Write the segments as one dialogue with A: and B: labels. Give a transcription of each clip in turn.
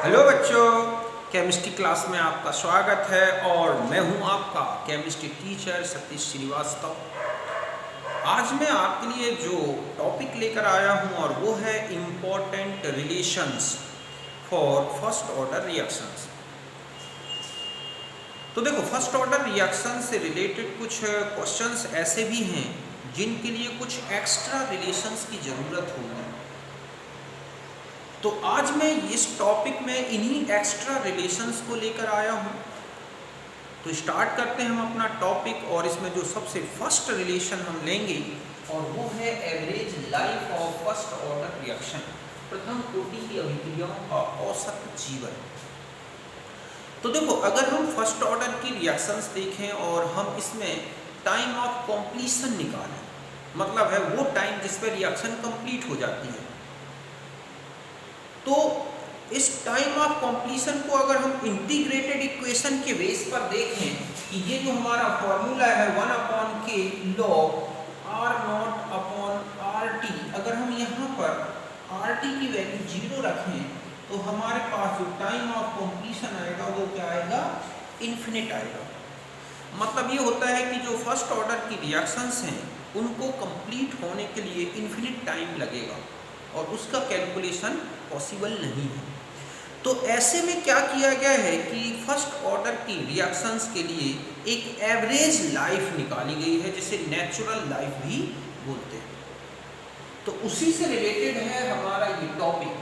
A: Hello बच्चों, chemistry class में आपका स्वागत है और मैं हूं आपका केमिस्ट्री टीचर सतीश श्रीवास्तव। आज मैं आपके लिए जो टॉपिक लेकर आया हूं और वो है important relations for first order reactions. तो देखो, फर्स्ट ऑर्डर रिएक्शन से रिलेटेड कुछ क्वेश्चंस ऐसे भी हैं जिनके लिए कुछ एक्स्ट्रा रिलेशंस की ज़रूरत होगी। तो आज मैं इस टॉपिक में इन्हीं एक्स्ट्रा रिलेशंस को लेकर आया हूं। तो स्टार्ट करते हैं हम अपना टॉपिक, और इसमें जो सबसे फर्स्ट रिलेशन हम लेंगे और वो है average life of first order reaction, प्रथम कोटि की अभिक्रियाओं का औसत जीवन। तो देखो, अगर हम फर्स्ट ऑर्डर की रिएक्शंस देखें और हम इसमें टाइम ऑफ कंप्लीशन निकालें, मतलब है वो टाइम जिस पर रिएक्शन कंप्लीट हो जाती है, तो इस टाइम ऑफ कंप्लीशन को अगर हम इंटीग्रेटेड इक्वेशन के बेस पर देखें कि ये जो हमारा फॉर्मूला है 1/k log R0/RT, अगर हम यहाँ पर RT की वैल्यू 0 रखें तो हमारे पास जो टाइम ऑफ कंप्लीशन आएगा वो क्या आएगा, इन्फिनिट आएगा। मतलब ये होता है कि जो फर्स्ट ऑर्डर की रिएक्शंस हैं उनको कंप्लीट होने के लिए इन्फिनिट टाइम लगेगा और उसका कैलकुलेशन पॉसिबल नहीं है। तो ऐसे में क्या किया गया है कि फर्स्ट ऑर्डर की रिएक्शंस के लिए एक एवरेज लाइफ निकाली गई है, जिसे नेचुरल लाइफ भी बोलते हैं। तो उसी से रिलेटेड है हमारा ये topic,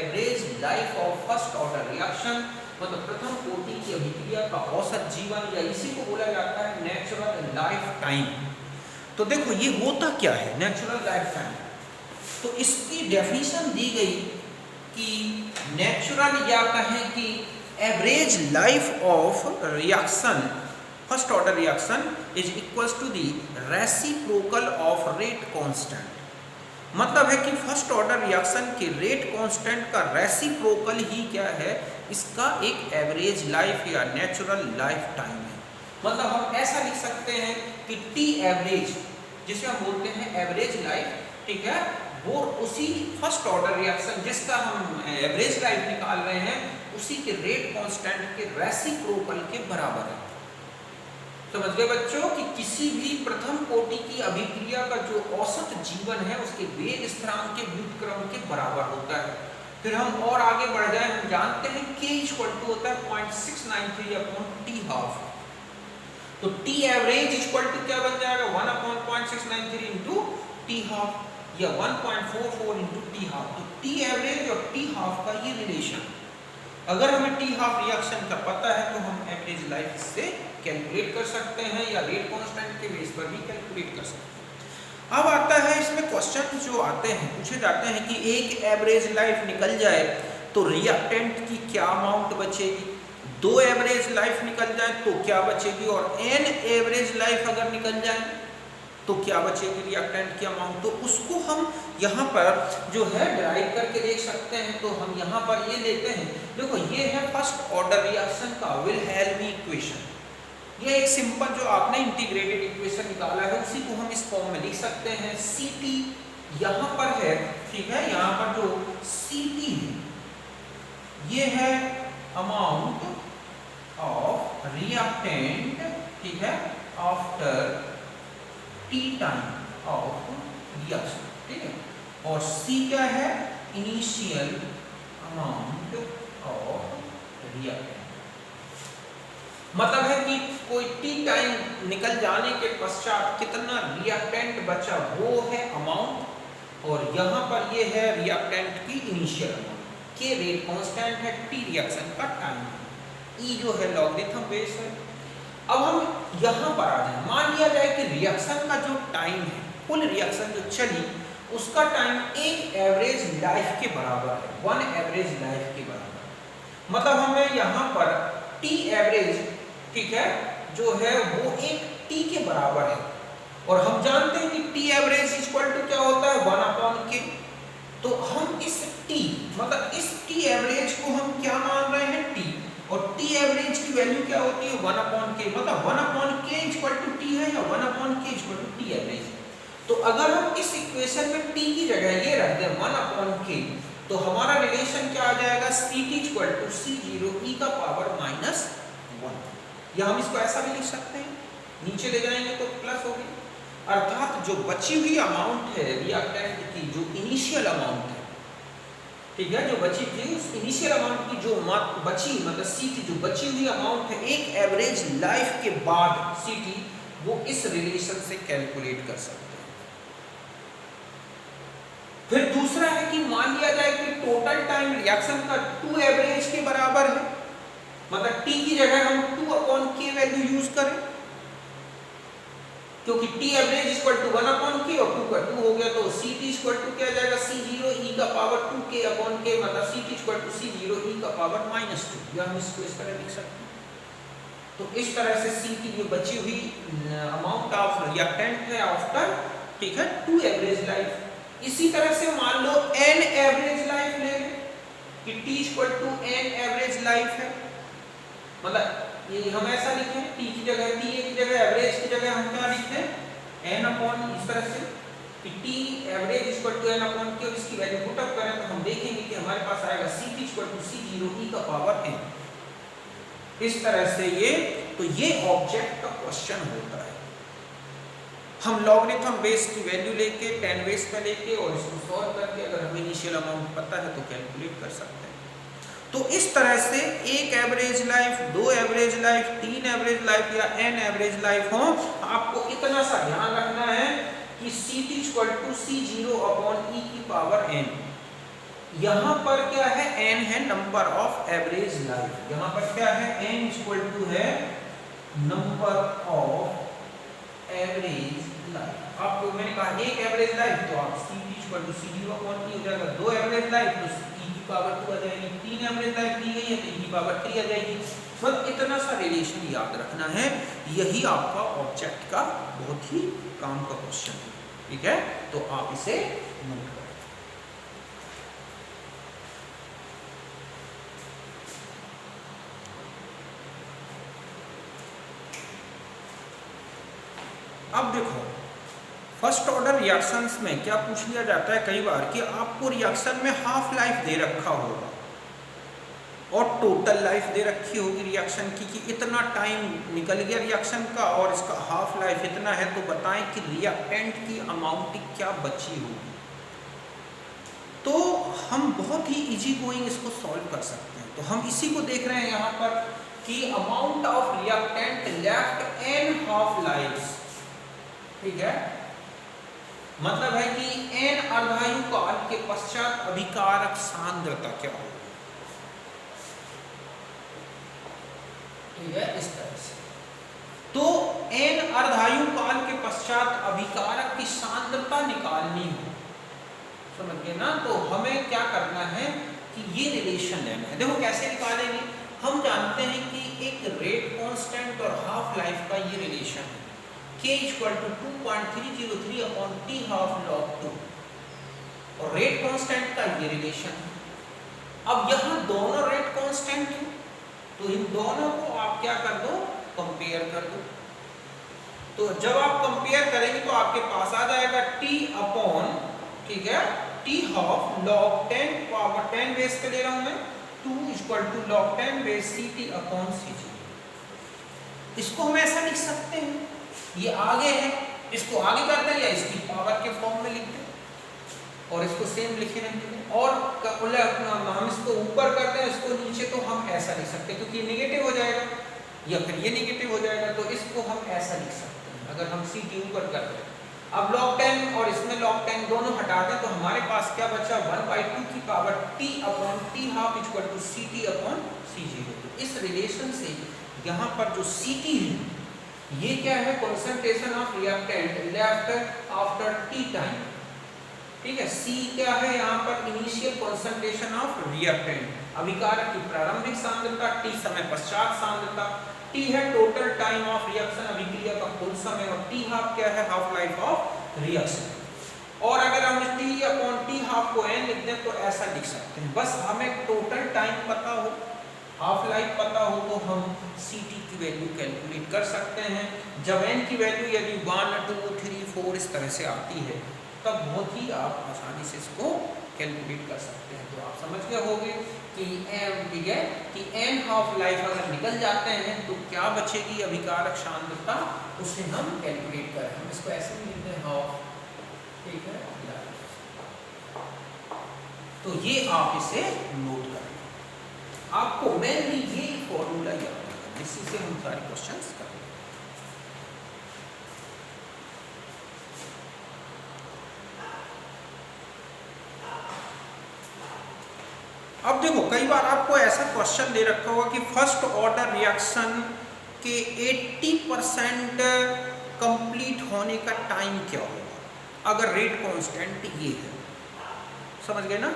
A: average life of first order reaction, मतलब प्रथम कोटि की अभिक्रिया का औसत जीवन, या इसी को बोला जाता है नेचुरल लाइफ टाइम। तो देखो, ये होता क्या है नेचुरल लाइफ टाइम। तो इसकी डेफिनेशन दी गई कि नेचुरल, या कहें कि average life of reaction first order reaction is equals to the reciprocal of rate constant. मतलब है कि फर्स्ट ऑर्डर रिएक्शन के रेट कांस्टेंट का रेसिप्रोकल ही क्या है, इसका एक एवरेज लाइफ या नेचुरल लाइफ टाइम है। मतलब हम ऐसा लिख सकते हैं कि टी एवरेज, जिसे हम बोलते हैं एवरेज लाइफ, ठीक है, वो उसी फर्स्ट ऑर्डर रिएक्शन जिसका हम एवरेज लाइफ निकाल रहे हैं उसी के रेट कांस्टेंट के रेसिप्रोकल के बराबर है। समझ गए बच्चों कि किसी भी प्रथम कोटि की अभिक्रिया का जो औसत जीवन है उसके वेग स्थिरांक के व्युत्क्रम के बराबर होता है। फिर हम और आगे बढ़ जाए, हम जानते हैं k इक्वल टू होता है 0.693/t12। तो t एवरेज इक्वल टू क्या बन जाएगा, 1/0.693 इंटू t12 या 1.44 इंटू t12। तो t एवरेज और t12 का ये रिलेशन, अगर हमें t12 रिएक्शन का पता है तो हम एवरेज लाइफ से कैलकुलेट कर सकते हैं, या रेट कांस्टेंट के बेस पर भी कैलकुलेट कर सकते हैं। अब आता है इसमें क्वेश्चन जो आते हैं, पूछे जाते हैं कि एक एवरेज लाइफ निकल जाए तो रिएक्टेंट की क्या अमाउंट बचेगी, 2 एवरेज लाइफ निकल जाए तो क्या बचेगी, और n एवरेज लाइफ अगर निकल जाए तो क्या बचेगी रिएक्टेंट की अमाउंट। तो उसको हम यहाँ पर जो है डिराइव करके देख सकते हैं। तो हम यहाँ पर ये लेते हैं, देखो ये है फर्स्ट ऑर्डर रिएक्शन का विल्हेल्मी इक्वेशन। ये एक सिंपल जो आपने इंटीग्रेटेड इक्वेशन निकाला है उसी को हम इस फॉर्म में लिख सकते हैं। Ct यहाँ पर है, ठीक है, यहाँ पर जो Ct है ये है अमाउंट ऑफ रिएक्टेंट, ठीक है, after T time of reaction, ठीक है, और C क्या है, इनिशियल अमाउंट ऑफ रिएक्टेंट। मतलब है कि कोई टी टाइम निकल जाने के पश्चात कितना रिएक्टेंट बचा वो है अमाउंट, और यहाँ पर ये है रिएक्टेंट की इनिशियल अमाउंट। के रेट कांस्टेंट है, टी रिएक्शन का टाइम है, ई जो है लॉगरिथम बेस है। अब हम यहाँ पर आ जाए, मान लिया जाए कि रिएक्शन का जो टाइम है, कुल रिएक्शन जो चली उसका टाइम एक एवरेज लाइफ के बराबर है, 1 एवरेज लाइफ के बराबर। मतलब हमें यहाँ पर टी एवरेज, ठीक है, जो है वो एक टी के बराबर है, और हम जानते हैं कि टी एवरेज इक्वल टू क्या होता है, 1/k। तो हम इस टी, मतलब इस टी एवरेज को हम क्या मान रहे हैं, टी, और टी एवरेज की वैल्यू क्या होती है, 1/k। मतलब 1/k इक्वल टू टी है या 1/k equal to T average. तो अगर हम इस इक्वेशन में टी की जगह ये रख दें 1/k, तो हमारा रिलेशन क्या आ जाएगा, C T equal to C zero E का पावर -1, या हम इसको ऐसा भी लिख सकते हैं, नीचे ले जाएंगे तो प्लस होगी, अर्थात जो बची हुई अमाउंट है रिएक्टेंट की, जो इनिशियल अमाउंट है, ठीक है, जो बची थी उस इनिशियल अमाउंट की जो बची, मतलब सी टी जो बची हुई अमाउंट है एक एवरेज लाइफ के बाद सी टी, वो इस रिलेशन से कैलकुलेट कर सकते हैं। फिर दूसरा है कि मान लिया जाए कि टोटल टाइम रिएक्शन का 2 एवरेज के बराबर है, मतलब टी की जगह हम 2/k वैल्यू यूज करें, क्योंकि T average equal to 1/k और 2 का 2 हो गया, तो सी टी इक्वल टू क्या जाएगा, सी जीरो ई का पावर 2k/k, मतलब C T equal to C zero E का पावर -2, या हम इसको इस तरह लिख सकते हैं। तो इस तरह से सी की जो बची हुई अमाउंट ऑफ रिएक्टेंट है आफ्टर, ठीक है, 2 एवरेज लाइफ। इसी तरह से मान लो n एवरेज लाइफ ले लें कि t equal to n average life है, मतलब ये हम ऐसा लिखें, t की जगह TA की जगह एवरेज की जगह हम क्या लिखें n अपॉन, इस तरह से कि t average equal to n upon k, और इसकी वैल्यू पुट अप करें तो हम देखेंगे कि हमारे पास आएगा C T equal to C zero E का पावर n। इस तरह से ये ऑब्जेक्ट का क्वेश्चन होता है। हम लॉगरिथम बेस की वैल्यू लेके 10 बेस पे लेके और इसको सॉल्व करके अगर हमें इनिशियल अमाउंट पता है तो कैलकुलेट कर सकते हैं। तो इस तरह से एक average life, 2 average life, 3 average life या n एवरेज लाइफ हो, आपको इतना सा ध्यान रखना है कि C T equal to C zero upon E की पावर n। यहाँ पर क्या है, n है नंबर ऑफ एवरेज लाइफ, यहाँ पर क्या है, n इक्वल टू है नंबर ऑफ एवरेज लाइफ। आपको मैंने कहा एक एवरेज लाइफ, तो आप C T equal to C zero upon E हो जाएगा, 2 एवरेज लाइफ तो ई की पावर 2 आ जाएगी, 3 एवरेज लाइफ दी गई है तो ई की पावर 3 आ जाएगी। मतलब इतना सा रिलेशन याद रखना है, यही आपका ऑब्जेक्ट का बहुत ही काम का क्वेश्चन है, ठीक है, तो आप इसे नोट करें। अब देखो फर्स्ट ऑर्डर रिएक्शंस में क्या पूछ लिया जाता है कई बार कि आपको रिएक्शन में हाफ लाइफ दे रखा होगा और टोटल लाइफ दे रखी होगी रिएक्शन की कि इतना टाइम निकल गया रिएक्शन का और इसका हाफ लाइफ इतना है, तो बताएं कि रिएक्टेंट की अमाउंट क्या बची होगी। तो हम बहुत ही इजी गोइंग इसको सॉल्व कर सकते हैं। तो हम इसी को देख रहे हैं यहाँ पर कि amount of reactant left N half life, ठीक है, मतलब है कि n अर्धायु काल के पश्चात अभिकारक सांद्रता क्या होगी, ठीक है, इस तरह से। तो n अर्धायु काल के पश्चात अभिकारक की सांद्रता निकालनी हो, समझ गए ना। तो हमें क्या करना है कि ये रिलेशन लेना है। देखो कैसे निकालेंगे, हम जानते हैं कि एक रेट कांस्टेंट और हाफ लाइफ का ये रिलेशन है, k equal to 2.303 upon t half log 2, और रेट कांस्टेंट का ये रिलेशन है। अब यहाँ दोनों रेट कांस्टेंट हैं, तो इन दोनों को आप क्या कर दो, कंपेयर कर दो। तो जब आप कंपेयर करेंगे तो आपके पास आ जाएगा t अपॉन, ठीक है, t half log 10 power 10 base पे ले रहा हूं मैं, 2 equal to log 10 base ct upon cg। इसको हम ऐसा लिख सकते हैं, ये आगे है, इसको आगे करते हैं या इसकी पावर के फॉर्म में लिखते हैं और इसको सेम लिखे रहते हैं, और हम इसको ऊपर करते हैं, इसको नीचे, तो हम ऐसा लिख सकते हैं क्योंकि ये नेगेटिव हो जाएगा या फिर ये नेगेटिव हो जाएगा, तो इसको हम ऐसा लिख सकते हैं अगर हम सी टी ऊपर करते हैं। अब log 10 और इसमें log 10 दोनों हटा दें तो हमारे पास क्या बचा, 1/2 की power t upon t half equal to C T upon C zero. इस रिलेशन से यहाँ पर जो सी टी है ये क्या है, concentration of reactant left after T time, ठीक है। C क्या है यहाँ पर, इनिशियल कंसंट्रेशन ऑफ रिएक्टेंट, अभिकारक की प्रारंभिक सांद्रता, T समय पश्चात सांद्रता, T है टोटल टाइम ऑफ रिएक्शन, अभिक्रिया का कुल समय, और T हाफ क्या है, हाफ लाइफ ऑफ रिएक्शन। और अगर हम T अपॉन T हाफ को n लिख दें तो ऐसा लिख सकते हैं, बस हमें टोटल टाइम पता हो, हाफ लाइफ पता हो तो हम Ct की वैल्यू कैलकुलेट कर सकते हैं। जब n की वैल्यू यदि 1, 2, 3, 4 इस तरह से आती है तब बहुत ही आप आसानी से इसको कैलकुलेट कर सकते हैं। तो आप समझ गए होंगे कि ठीक है कि n हाफ लाइफ अगर निकल जाते हैं तो क्या बचेगी अभिकारक सांद्रता, उसे हम कैलकुलेट करें। हम इसको ऐसे भी लिखते हैं हाफ, ठीक है लाइफ। तो ये आप इसे नोट करें, आपको मेनली ये फॉर्मूला याद रखना, इसी से हम सारे क्वेश्चंस करेंगे। अब देखो कई बार आपको ऐसा क्वेश्चन दे रखा होगा कि फर्स्ट ऑर्डर रिएक्शन के 80% कंप्लीट होने का टाइम क्या होगा अगर रेट कांस्टेंट ये है, समझ गए ना।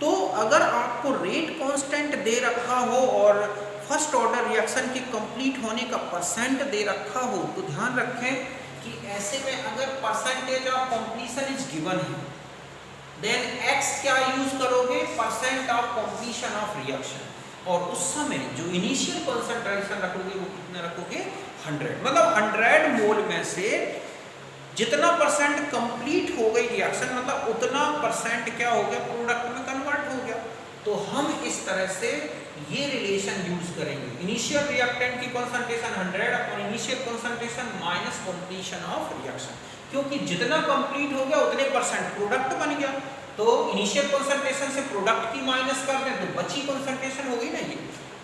A: तो अगर आपको रेट कांस्टेंट दे रखा हो और फर्स्ट ऑर्डर रिएक्शन के कंप्लीट होने का परसेंट दे रखा हो, तो ध्यान रखें कि ऐसे में अगर percentage of completion is given है, देन x क्या यूज करोगे, percent of completion of reaction, और उस समय जो इनिशियल कंसंट्रेशन रखोगे वो कितना रखोगे 100, मतलब 100 मोल में से जितना परसेंट कंप्लीट हो गई रिएक्शन मतलब उतना परसेंट क्या हो गया प्रोडक्ट में कन्वर्ट हो गया। तो हम इस तरह से ये रिलेशन यूज करेंगे, इनिशियल रिएक्टेंट की कंसंट्रेशन 100 और initial concentration minus completion of reaction, क्योंकि जितना कंप्लीट हो गया उतने परसेंट प्रोडक्ट बन गया। तो इनिशियल कंसंट्रेशन से प्रोडक्ट की माइनस कर दें तो बची कंसंट्रेशन हो गई ना ये,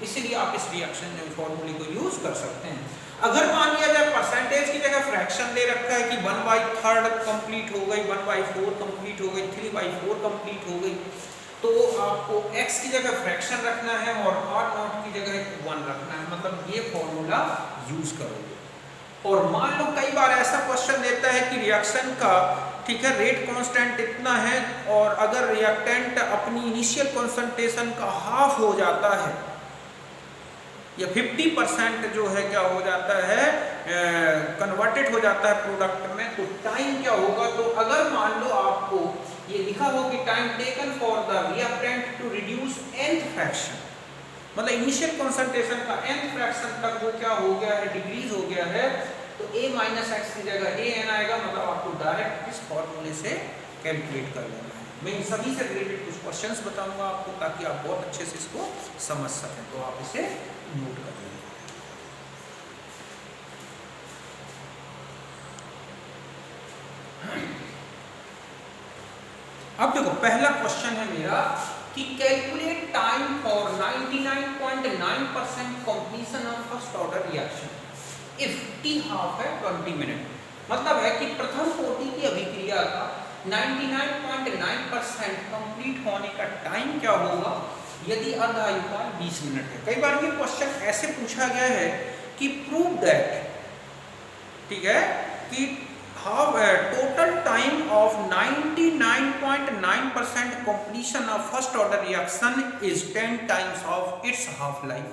A: इसलिए आप इस रिएक्शन फॉर्मूले को यूज कर सकते हैं। अगर मान लिया जाए परसेंटेज की जगह फ्रैक्शन दे रखा है कि 1/3 कंप्लीट हो गई, 1/4 कंप्लीट हो गई, 3/4 कंप्लीट हो गई, तो आपको x की जगह फ्रैक्शन रखना है और r0 की जगह 1 रखना है, मतलब ये फॉर्मूला यूज करोगे। और मान लो कई बार ऐसा क्वेश्चन देता है कि रिएक्शन का ठीक है रेट कांस्टेंट इतना है और अगर रिएक्टेंट अपनी इनिशियल कंसंट्रेशन का हाफ हो जाता है या 50% जो है क्या हो जाता है कन्वर्टेड हो जाता है प्रोडक्ट में, तो टाइम क्या होगा। तो अगर मान लो आपको ये लिखा हो कि time taken for the reactant to reduce nth fraction, मतलब इनिशियल कंसंट्रेशन का nth फ्रैक्शन तक वो क्या हो गया है डिक्रीज हो गया है, तो a माइनस एक्स की जगह an आएगा, मतलब आपको डायरेक्ट इस फॉर्मूले से कैलकुलेट कर लेना है। मैं इन सभी से रिलेटेड कुछ क्वेश्चंस बताऊंगा आपको ताकि आप बहुत अच्छे से इसको समझ सकें, तो आप इसे नोट कर लें। अब देखो पहला क्वेश्चन है मेरा कि calculate time for 99.9% completion of first order reaction if t half है 20 मिनट, मतलब है कि प्रथम कोटि की अभिक्रिया का 99.9% कंप्लीट होने का टाइम क्या होगा यदि अर्ध आयुकाल 20 मिनट है। कई बार ये क्वेश्चन ऐसे पूछा गया है कि प्रूव दैट, ठीक है, कि how total time of 99.9% completion of first order reaction is 10 times of its half life,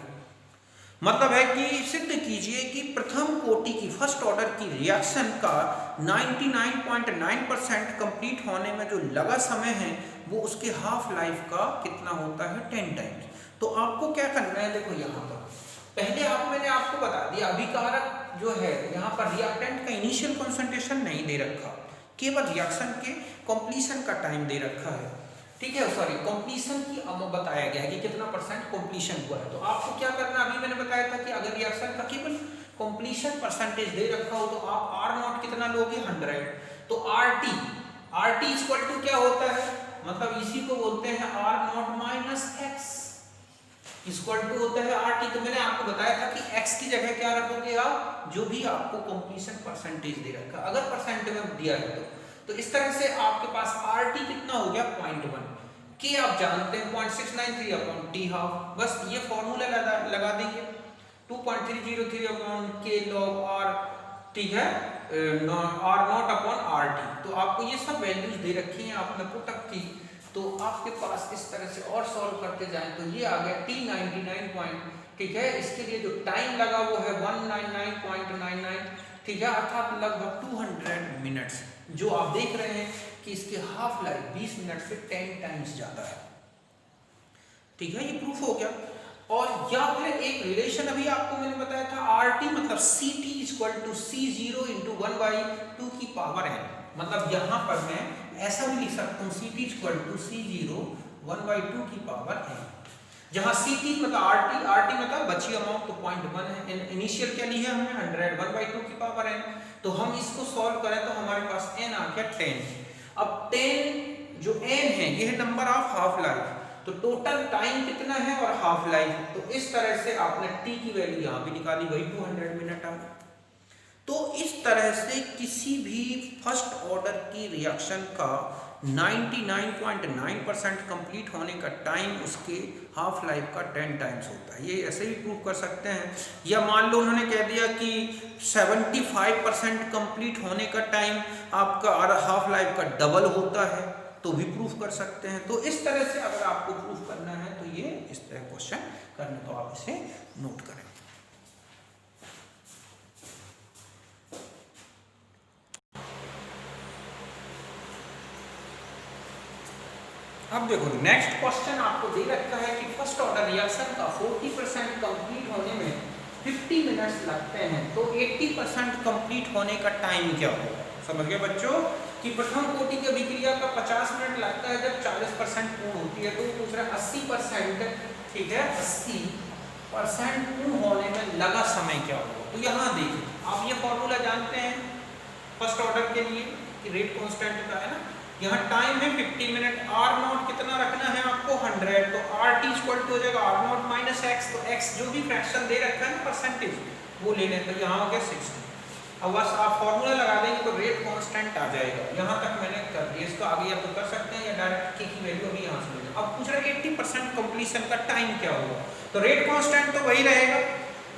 A: मतलब है कि सिद्ध कीजिए कि प्रथम कोटि की फर्स्ट ऑर्डर की रिएक्शन का 99.9% कंप्लीट होने में जो लगा समय है वो उसके हाफ लाइफ का कितना होता है 10 टाइम्स। तो आपको क्या करना है, देखो यहाँ पर पहले मैंने आपको बता दिया अभिकारक जो है यहाँ पर रिएक्टेंट का इनिशियल कंसंट्रेशन नहीं दे रखा, केवल रिएक्शन के कंप्लीशन का टाइम दे रखा है, ठीक है, सॉरी कंप्लीशन की बताया गया है कि कितना परसेंट कंप्लीशन हुआ है। तो आपको क्या करना, अभी मैंने बताया था कि अगर रिएक्शन का केवल कंप्लीशन परसेंटेज दे रखा हो तो आप r0 कितना लोगे 100, तो rt इक्वल टू क्या होता है, मतलब इसी को बोलते हैं r0 minus x equal to होता है rt। तो मैंने आपको बताया था कि x की जगह क्या रखोगे आप, जो भी आपको कंप्लीशन परसेंटेज दे रखा, अगर परसेंट में दिया है तो इस तरह से आपके पास rt कितना हो गया 0.1, k आप जानते हैं 0.693 अपॉन t हाफ, बस ये फॉर्मूला लगा देंगे 2.303 अपॉन k log r, ठीक है, r0 अपॉन rt। तो आपको ये सब वैल्यूज दे रखी हैं आपने पुटअप की, तो आपके पास इस तरह से और सॉल्व करते जाएं तो ये आ गया t99 ठीक है, इसके लिए जो टाइम लगा वो है 199.99, ठीक है, अर्थात लगभग 200 मिनट्स, जो आप देख रहे हैं कि इसके हाफ लाइफ 20 मिनट से 10 टाइम्स ज्यादा है, ठीक है, ये प्रूफ हो गया। और या फिर एक रिलेशन अभी आपको मैंने बताया था rt मतलब ct equal to c0 into 1/2 की पावर n, मतलब यहाँ पर मैं ऐसा भी लिख सकता हूँ CT इक्वल टू C0 1/2 की पावर n, जहाँ CT मतलब RT मतलब बची अमाउंट तो 0.1 है, इनिशियल क्या ली है हमने 100 1/2 की पावर n, तो हम इसको सॉल्व करें तो हमारे पास n आ गया 10। अब 10 जो n है ये है नंबर ऑफ हाफ लाइफ, तो टोटल टाइम कितना है और हाफ लाइफ, तो इस तरह से आपने t की वैल्यू यहाँ भी निकाली, वही 200 मिनट आ गई। तो इस तरह से किसी भी फर्स्ट ऑर्डर की रिएक्शन का 99.9% कंप्लीट होने का टाइम उसके हाफ लाइफ का 10 टाइम्स होता है। ये ऐसे भी प्रूव कर सकते हैं, या मान लो उन्होंने कह दिया कि 75% कंप्लीट होने का टाइम आपका हाफ लाइफ का डबल होता है, तो भी प्रूफ कर सकते हैं। तो इस तरह से अगर आपको प्रूफ करना है तो ये इस तरह क्वेश्चन करने, तो आप इसे नोट करें। अब देखो नेक्स्ट क्वेश्चन आपको दे रखा है कि फर्स्ट ऑर्डर रिएक्शन का 40% कंप्लीट होने में 50 मिनट्स लगते हैं, तो 80% कंप्लीट होने का टाइम क्या होगा। समझ गए बच्चों कि प्रथम कोटि की अभिक्रिया का 50 मिनट लगता है जब 40% पूर्ण होती है, तो दूसरा 80%, ठीक है, 80% पूर्ण होने में लगा समय क्या होगा। तो यहाँ देखिए आप ये फॉर्मूला जानते हैं फर्स्ट ऑर्डर के लिए कि रेट कांस्टेंट का है ना, यहाँ टाइम है 50 मिनट, आर नॉट कितना रखना है आपको 100, तो आर टी इक्वल टू हो जाएगा आर नॉट माइनस एक्स, तो एक्स जो भी फ्रैक्शन दे रखा है ना परसेंटेज वो ले लें, तो यहाँ हो गया 60। अब बस आप फॉर्मूला लगा देंगे तो रेट कांस्टेंट आ जाएगा। यहाँ तक मैंने कर दिया, इसको आगे आप तो कर सकते हैं या डायरेक्ट के की वैल्यू अभी यहाँ से ले लें। अब पूछ रहा है 80% कंप्लीशन का टाइम क्या होगा, तो रेट कांस्टेंट तो वही रहेगा,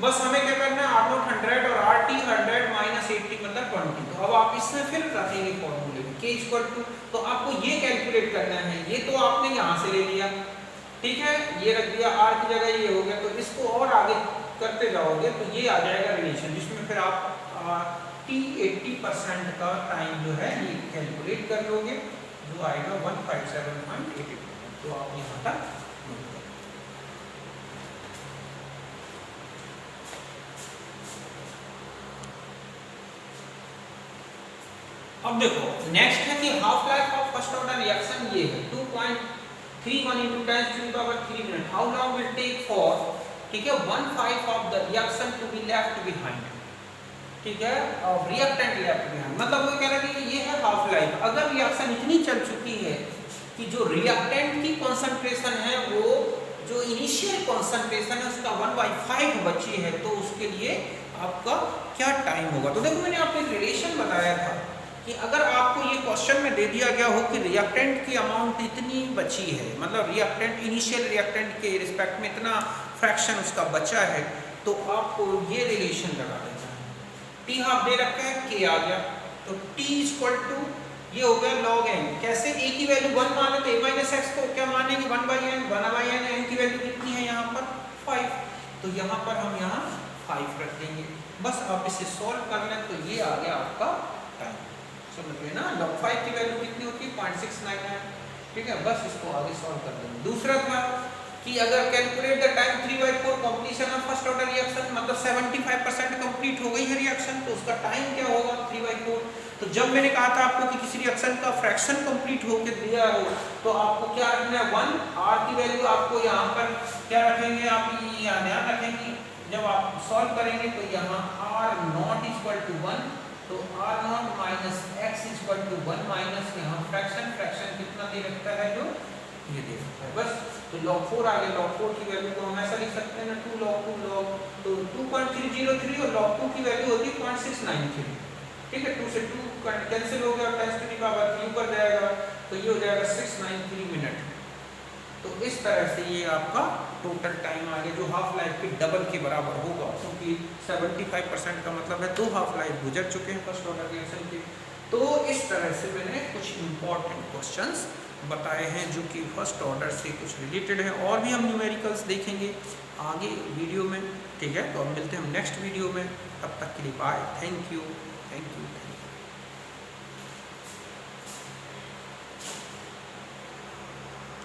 A: बस हमें क्या करना है आर नॉट 100 और आर टी 100 माइनस 80 मतलब 20। तो अब आप इसमें फिर रखेंगे फॉर्मूले में के इक्वल टू, तो आपको ये कैलकुलेट करना है, ये तो आपने यहाँ से ले लिया, ठीक है, ये रख दिया, आर की जगह ये हो गया, तो इसको और आगे करते जाओगे तो ये आ जाएगा रिलेशन, जिसमें फिर आप टी 80% का टाइम जो है ये कैलकुलेट कर लोगे, जो आएगा 157.88। तो आप यहाँ तक अब देखो नेक्स्ट है कि half life of first order reaction ये है 2.31 × 10⁻³ minute. How long will take for, ठीक है, 1/5 of the reaction to be left behind, ठीक है, और रिएक्टेंट लेफ्ट बिहाइंड, मतलब वो कह रहा है कि ये है हाफ लाइफ। अगर रिएक्शन इतनी चल चुकी है कि जो रिएक्टेंट की कंसंट्रेशन है वो जो इनिशियल कंसंट्रेशन है उसका 1/5 बची है, तो उसके लिए आपका क्या टाइम होगा। तो देखो मैंने आपको एक रिलेशन बताया था कि अगर आपको ये क्वेश्चन में दे दिया गया हो कि रिएक्टेंट की अमाउंट इतनी बची है, मतलब रिएक्टेंट इनिशियल रिएक्टेंट के रिस्पेक्ट में इतना फ्रैक्शन उसका बचा है, तो आपको ये रिलेशन लगा देना है। टी हाफ दे रखा है, के आ गया, तो टी इक्वल टू ये हो गया log n, कैसे a की वैल्यू 1 माने तो a माइनस एक्स को क्या मानेंगे 1/n, 1/n, n की वैल्यू कितनी है यहाँ पर 5, तो यहाँ पर हम यहाँ 5 रख देंगे। बस आप इसे सॉल्व कर लें तो ये आ गया आपका टाइम, समझ गए ना। log 5 की वैल्यू कितनी होती है 0.699, ठीक है, बस इसको आगे सॉल्व कर देंगे। दूसरा था कि अगर calculate the time 3/4 completion of first order reaction, मतलब 75% कंप्लीट हो गई है रिएक्शन, तो उसका टाइम क्या होगा 3/4। तो जब मैंने कहा था आपको कि किसी रिएक्शन का फ्रैक्शन कंप्लीट होकर दिया हो तो आपको क्या रखना है 1, आर की वैल्यू आपको यहाँ पर क्या रखेंगे, आप यहाँ ध्यान रखेंगे जब आप सॉल्व करेंगे तो यहाँ आर नॉट इक्वल टू 1, तो r naught minus x equal to 1 minus यहाँ फ्रैक्शन कितना दे रखता है जो ये दे रखता है, बस। तो log 4 आ गया, log 4 की वैल्यू को हम ऐसा लिख सकते हैं ना 2 log 2 log, तो 2.303 और log 2 की वैल्यू होती है 0.693, ठीक है, 2 से 2 कैंसिल हो गया और 10 to the power 3 ऊपर जाएगा, तो ये हो जाएगा 693 मिनट। तो इस तरह से ये आपका टोटल टाइम आ गया जो हाफ लाइफ के डबल के बराबर होगा, क्योंकि 75% का मतलब है 2 हाफ लाइफ गुजर चुके हैं फर्स्ट ऑर्डर रिएक्शन के। तो इस तरह से मैंने कुछ इंपॉर्टेंट क्वेश्चंस बताए हैं जो कि फर्स्ट ऑर्डर से कुछ रिलेटेड है, और भी हम न्यूमेरिकल्स देखेंगे आगे वीडियो में, ठीक है। तो अब मिलते हैं हम नेक्स्ट वीडियो में, तब तक के लिए बाय, थैंक यू।